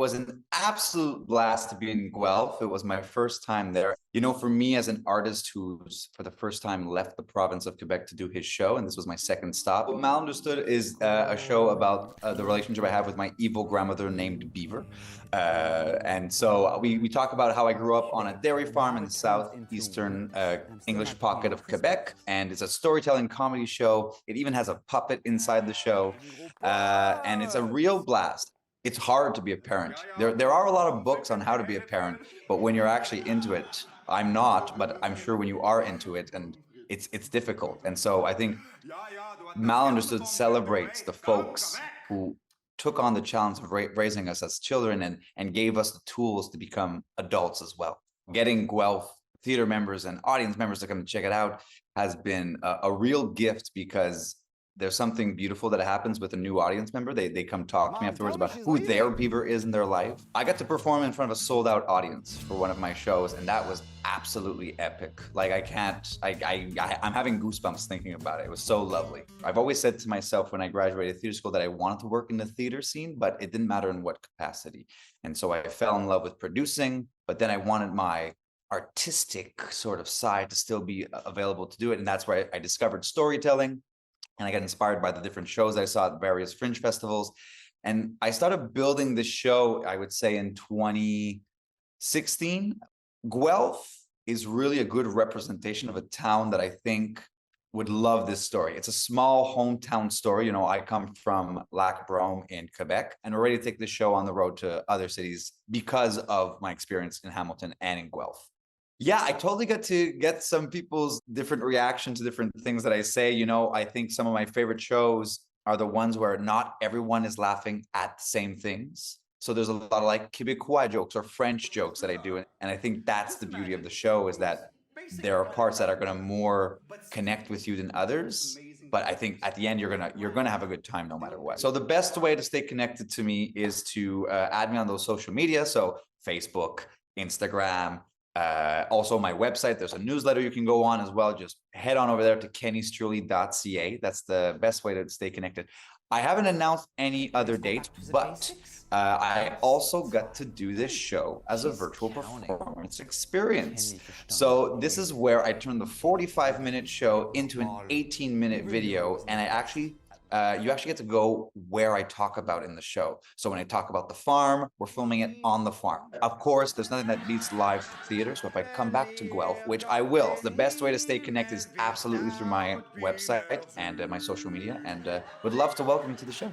was an absolute blast to be in Guelph. It was my first time there. You know, for me as an artist who's for the first time left the province of Quebec to do his show, and this was my second stop. Malunderstood is a show about the relationship I have with my evil grandmother named Beaver. And so we talk about how I grew up on a dairy farm in the southeastern English pocket of Quebec, and it's a storytelling comedy show. It even has a puppet inside the show, and it's a real blast. It's hard to be a parent. There are a lot of books on how to be a parent, but when you're actually into it, I'm not, but I'm sure when you are into it, and it's difficult. And so I think Malunderstood celebrates the folks who took on the challenge of raising us as children and gave us the tools to become adults as well. Getting Guelph theater members and audience members to come check it out has been a real gift, because there's something beautiful that happens with a new audience member. They come talk to me afterwards about who their Beaver is in their life. I got to perform in front of a sold out audience for one of my shows, and that was absolutely epic. Like I'm having goosebumps thinking about it. It was so lovely. I've always said to myself when I graduated theater school that I wanted to work in the theater scene, but it didn't matter in what capacity. And so I fell in love with producing, but then I wanted my artistic sort of side to still be available to do it. And that's where I discovered storytelling. And I got inspired by the different shows I saw at various fringe festivals. And I started building this show, I would say, in 2016. Guelph is really a good representation of a town that I think would love this story. It's a small hometown story. You know, I come from Lac Brome in Quebec, and we're ready to take this show on the road to other cities because of my experience in Hamilton and in Guelph. Yeah, I totally get to get some people's different reaction to different things that I say. You know, I think some of my favorite shows are the ones where not everyone is laughing at the same things. So there's a lot of like Quebecois jokes or French jokes that I do. And I think that's the beauty of the show, is that there are parts that are going to more connect with you than others. But I think at the end, you're gonna have a good time no matter what. So the best way to stay connected to me is to add me on those social media. So Facebook, Instagram, also my website. There's a newsletter you can go on as well. Just head on over there to kennystruule.ca. That's the best way to stay connected. I haven't announced any other dates, but I also got to do this show as a virtual performance experience. So this is where I turned the 45-minute show into an 18-minute video, and you actually get to go where I talk about in the show. So when I talk about the farm, we're filming it on the farm. Of course, there's nothing that beats live theater. So if I come back to Guelph, which I will, the best way to stay connected is absolutely through my website and my social media, and would love to welcome you to the show.